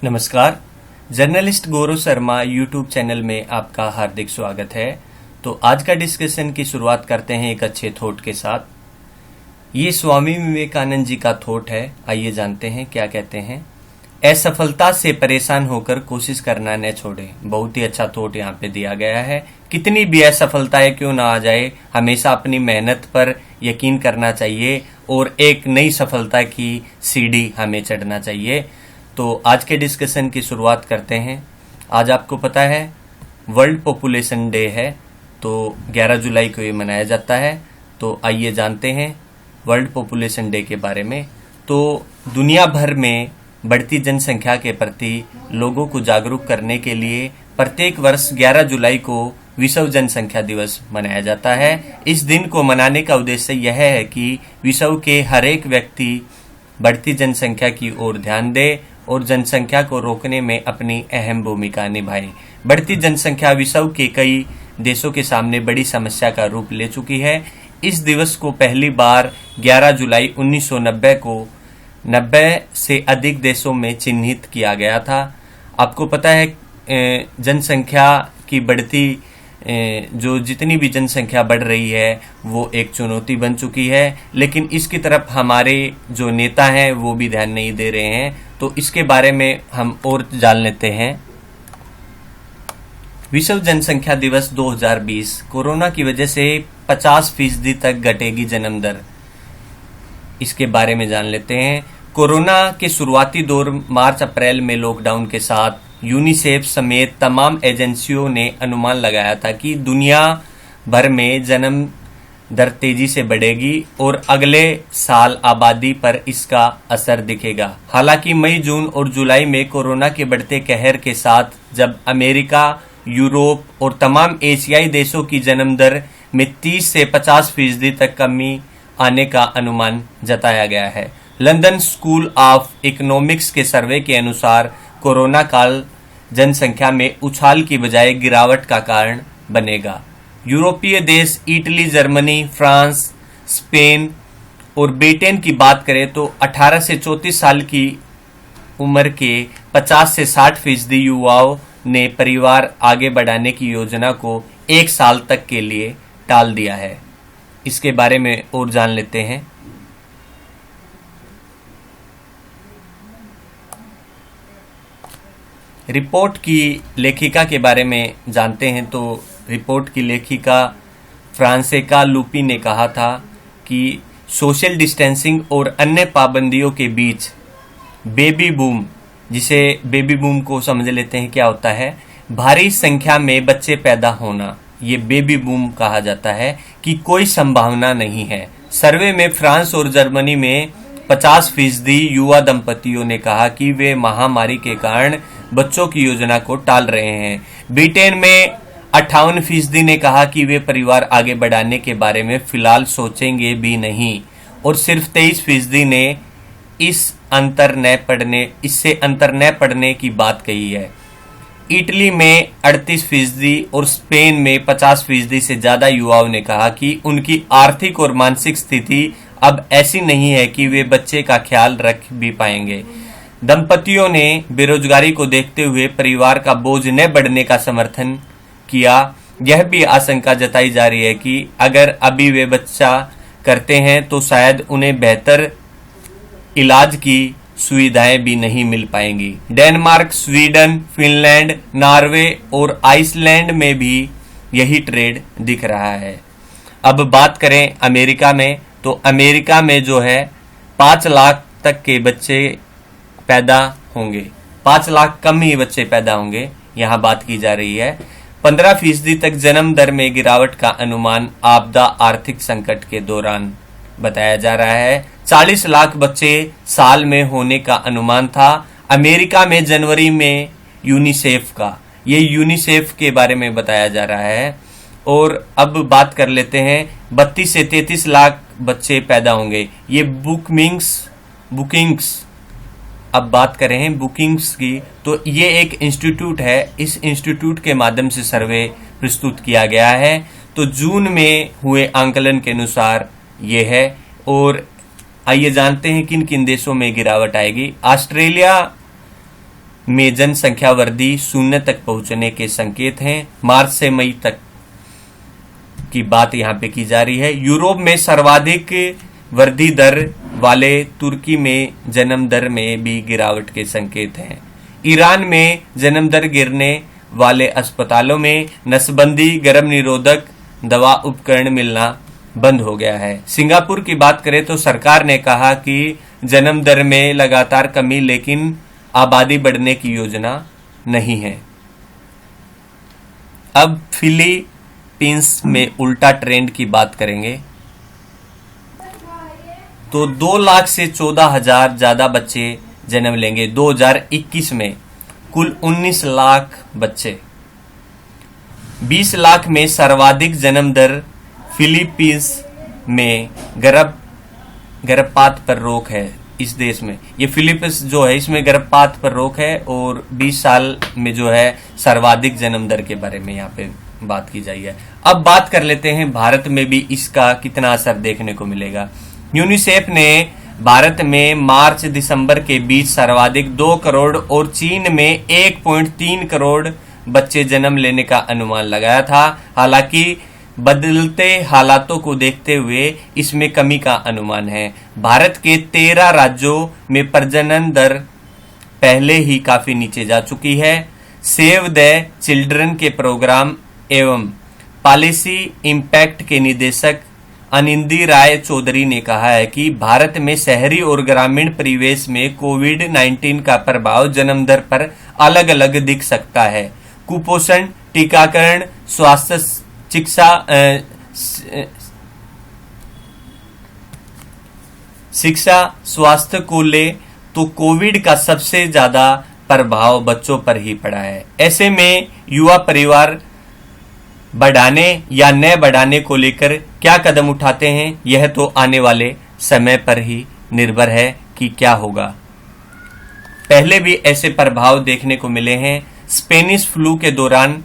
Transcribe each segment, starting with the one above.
नमस्कार। Journalist Gaurav Sharma YouTube channel में आपका हार्दिक स्वागत है। तो आज का डिस्कशन की शुरुआत करते हैं एक अच्छे थॉट के साथ। ये स्वामी विवेकानंद जी का थॉट है। आइए जानते हैं क्या कहते हैं। असफलता से परेशान होकर कोशिश करना न छोड़े। बहुत ही अच्छा थॉट यहाँ पे दिया गया है। कितनी भी असफलताएं क्यों ना आ जाए, हमेशा अपनी मेहनत पर यकीन करना चाहिए और एक नई सफलता की सीढ़ी हमें चढ़ना चाहिए। तो आज के डिस्कशन की शुरुआत करते हैं। आज आपको पता है वर्ल्ड पॉपुलेशन डे है, तो 11 जुलाई को ये मनाया जाता है। तो आइए जानते हैं वर्ल्ड पॉपुलेशन डे के बारे में। तो दुनिया भर में बढ़ती जनसंख्या के प्रति लोगों को जागरूक करने के लिए प्रत्येक वर्ष 11 जुलाई को विश्व जनसंख्या दिवस मनाया जाता है। इस दिन को मनाने का उद्देश्य यह है कि विश्व के हर एक व्यक्ति बढ़ती जनसंख्या की ओर ध्यान दे और जनसंख्या को रोकने में अपनी अहम भूमिका निभाए। बढ़ती जनसंख्या विश्व के कई देशों के सामने बड़ी समस्या का रूप ले चुकी है। इस दिवस को पहली बार 11 जुलाई 1990 को 90 से अधिक देशों में चिन्हित किया गया था। आपको पता है जनसंख्या की बढ़ती जो जितनी भी जनसंख्या बढ़ रही है वो एक चुनौती बन चुकी है, लेकिन इसकी तरफ हमारे जो नेता हैं वो भी ध्यान नहीं दे रहे हैं। तो इसके बारे में हम और जान लेते हैं। विश्व जनसंख्या दिवस 2020 कोरोना की वजह से 50% तक घटेगी जन्म दर। इसके बारे में जान लेते हैं। कोरोना के शुरुआती दौर मार्च अप्रैल में लॉकडाउन के साथ यूनिसेफ समेत तमाम एजेंसियों ने अनुमान लगाया था कि दुनिया भर में जन्म दर तेजी से बढ़ेगी और अगले साल आबादी पर इसका असर दिखेगा। हालांकि मई, जून और जुलाई में कोरोना के बढ़ते कहर के साथ जब अमेरिका, यूरोप और तमाम एशियाई देशों की जन्म दर में 30 से 50% तक कमी आने का अनुमान जताया गया है। लंदन स्कूल ऑफ इकोनॉमिक्स के सर्वे के अनुसार कोरोना काल जनसंख्या में उछाल की बजाय गिरावट का कारण बनेगा। यूरोपीय देश इटली, जर्मनी, फ्रांस, स्पेन और ब्रिटेन की बात करें तो 18 से 34 साल की उम्र के 50 से 60% युवाओं ने परिवार आगे बढ़ाने की योजना को 1 साल तक के लिए टाल दिया है। इसके बारे में और जान लेते हैं। रिपोर्ट की लेखिका के बारे में जानते हैं। तो रिपोर्ट की लेखिका फ्रांसेका लूपी ने कहा था कि सोशल डिस्टेंसिंग और अन्य पाबंदियों के बीच बेबी बूम, जिसे बेबी बूम को समझ लेते हैं क्या होता है, भारी संख्या में बच्चे पैदा होना, ये बेबी बूम कहा जाता है, कि कोई संभावना नहीं है। सर्वे में फ्रांस और जर्मनी में 50% युवा दंपतियों ने कहा कि वे महामारी के कारण बच्चों की योजना को टाल रहे हैं। ब्रिटेन में 58% ने कहा कि वे परिवार आगे बढ़ाने के बारे में फिलहाल सोचेंगे भी नहीं, और सिर्फ 23% ने इससे अंतर न पड़ने की बात कही है। इटली में 38% और स्पेन में 50% से ज्यादा युवाओं ने कहा कि उनकी आर्थिक और मानसिक स्थिति अब ऐसी नहीं है कि वे बच्चे का ख्याल रख भी पाएंगे। दंपतियों ने बेरोजगारी को देखते हुए परिवार का बोझ न बढ़ने का समर्थन किया। यह भी आशंका जताई जा रही है कि अगर अभी वे बच्चा करते हैं तो शायद उन्हें बेहतर इलाज की सुविधाएं भी नहीं मिल पाएंगी। डेनमार्क, स्वीडन, फिनलैंड, नॉर्वे और आइसलैंड में भी यही ट्रेंड दिख रहा है। अब बात करें अमेरिका में, तो अमेरिका में जो है 5 लाख तक के बच्चे पैदा होंगे। 5 लाख कम ही बच्चे पैदा होंगे, यहाँ बात की जा रही है। 15% तक जन्म दर में गिरावट का अनुमान आपदा आर्थिक संकट के दौरान बताया जा रहा है। 40 लाख बच्चे साल में होने का अनुमान था। अमेरिका में जनवरी में यूनिसेफ के बारे में बताया जा रहा है। और अब बात कर लेते हैं 32 से 33 लाख बच्चे पैदा होंगे। ये बुकिंग्स अब बात करें बुकिंग्स की, तो ये एक इंस्टीट्यूट है। इस इंस्टीट्यूट के माध्यम से सर्वे प्रस्तुत किया गया है। तो जून में हुए आंकलन के अनुसार ये है। और आइए जानते हैं किन किन देशों में गिरावट आएगी। ऑस्ट्रेलिया में जनसंख्या वृद्धि शून्य तक पहुंचने के संकेत हैं। मार्च से मई तक की बात यहां पे की जा रही है। यूरोप में सर्वाधिक वृद्धि दर वाले तुर्की में जन्म दर में भी गिरावट के संकेत हैं। ईरान में जन्म दर गिरने वाले अस्पतालों में नसबंदी, गर्भ निरोधक दवा उपकरण मिलना बंद हो गया है। सिंगापुर की बात करें तो सरकार ने कहा कि जन्म दर में लगातार कमी, लेकिन आबादी बढ़ने की योजना नहीं है। अब फिलीपींस में उल्टा ट्रेंड की बात करेंगे तो 2 लाख से 14,000 ज्यादा बच्चे जन्म लेंगे 2021 में। कुल 19 लाख बच्चे। 20 लाख में सर्वाधिक जन्म दर फिलीपींस में गर्भपात पर रोक है। इस देश में ये फिलीपींस जो है इसमें गर्भपात पर रोक है और 20 साल में जो है सर्वाधिक जन्म दर के बारे में यहाँ पे बात की जाएगी। अब बात कर लेते हैं भारत में भी इसका कितना असर देखने को मिलेगा। यूनिसेफ ने भारत में मार्च दिसंबर के बीच सर्वाधिक 2 करोड़ और चीन में 1.3 करोड़ बच्चे जन्म लेने का अनुमान लगाया था। हालांकि बदलते हालातों को देखते हुए इसमें कमी का अनुमान है। भारत के 13 राज्यों में प्रजनन दर पहले ही काफी नीचे जा चुकी है। सेव द चिल्ड्रन के प्रोग्राम एवं पॉलिसी इम्पैक्ट के निदेशक अनिंदी राय चौधरी ने कहा है कि भारत में शहरी और ग्रामीण परिवेश में कोविड-19 का प्रभाव जन्म दर पर अलग अलग दिख सकता है। कुपोषण, टीकाकरण, स्वास्थ्य शिक्षा स्वास्थ्य को ले तो कोविड का सबसे ज्यादा प्रभाव बच्चों पर ही पड़ा है। ऐसे में युवा परिवार बढ़ाने या न बढ़ाने को लेकर क्या कदम उठाते हैं, यह तो आने वाले समय पर ही निर्भर है कि क्या होगा। पहले भी ऐसे प्रभाव देखने को मिले हैं। स्पेनिश फ्लू के दौरान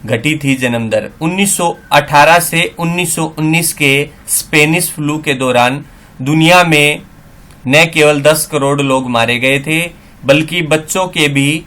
घटी थी जन्म दर। 1918 से 1919 के स्पेनिश फ्लू के दौरान दुनिया में न केवल 10 करोड़ लोग मारे गए थे, बल्कि बच्चों के भी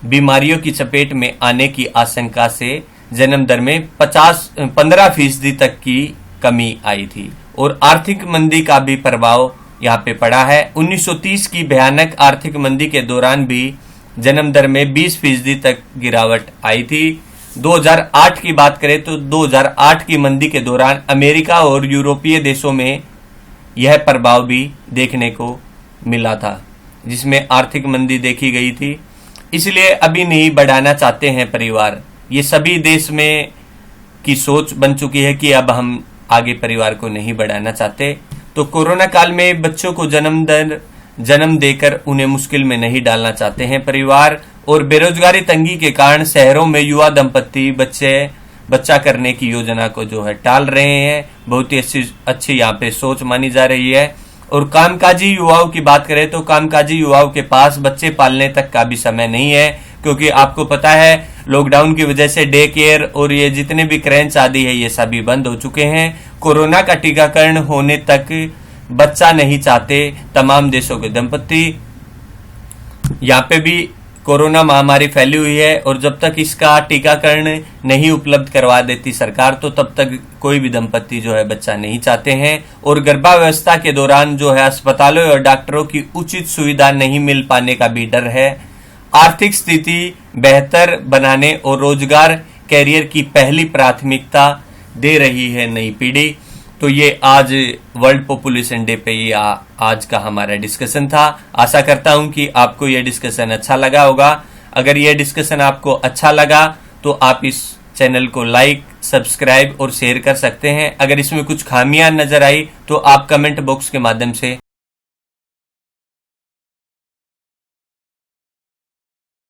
बीमारियों की चपेट में आने की आशंका से जन्म दर में 15% तक की कमी आई थी और आर्थिक मंदी का भी प्रभाव यहाँ पे पड़ा है। 1930 की भयानक आर्थिक मंदी के दौरान भी जन्म दर में 20% तक गिरावट आई थी। 2008 की बात करें तो 2008 की मंदी के दौरान अमेरिका और यूरोपीय देशों में यह प्रभाव भी देखने को मिला था, जिसमें आर्थिक मंदी देखी गई थी। इसलिए अभी नहीं बढ़ाना चाहते हैं परिवार। ये सभी देश में की सोच बन चुकी है कि अब हम आगे परिवार को नहीं बढ़ाना चाहते। तो कोरोना काल में बच्चों को जन्म देकर उन्हें मुश्किल में नहीं डालना चाहते हैं परिवार। और बेरोजगारी तंगी के कारण शहरों में युवा दंपत्ति बच्चा करने की योजना को जो है टाल रहे हैं। बहुत ही अच्छी यहाँ पे सोच मानी जा रही है। और कामकाजी युवाओं की बात करें तो कामकाजी युवाओं के पास बच्चे पालने तक का भी समय नहीं है, क्योंकि आपको पता है लॉकडाउन की वजह से डे केयर और ये जितने भी क्रैंच आदि है ये सभी बंद हो चुके हैं। कोरोना का टीकाकरण होने तक बच्चा नहीं चाहते तमाम देशों के दंपत्ति। यहाँ पे भी कोरोना महामारी फैली हुई है और जब तक इसका टीकाकरण नहीं उपलब्ध करवा देती सरकार, तो तब तक कोई भी दंपत्ति जो है बच्चा नहीं चाहते हैं। और गर्भावस्था के दौरान जो है अस्पतालों और डॉक्टरों की उचित सुविधा नहीं मिल पाने का भी डर है। आर्थिक स्थिति बेहतर बनाने और रोजगार कैरियर की पहली प्राथमिकता दे रही है नई पीढ़ी। तो ये आज वर्ल्ड पॉपुलेशन डे पे ये आज का हमारा डिस्कशन था। आशा करता हूं कि आपको ये डिस्कशन अच्छा लगा होगा। अगर ये डिस्कशन आपको अच्छा लगा तो आप इस चैनल को लाइक, सब्सक्राइब और शेयर कर सकते हैं। अगर इसमें कुछ खामियां नजर आई तो आप कमेंट बॉक्स के माध्यम से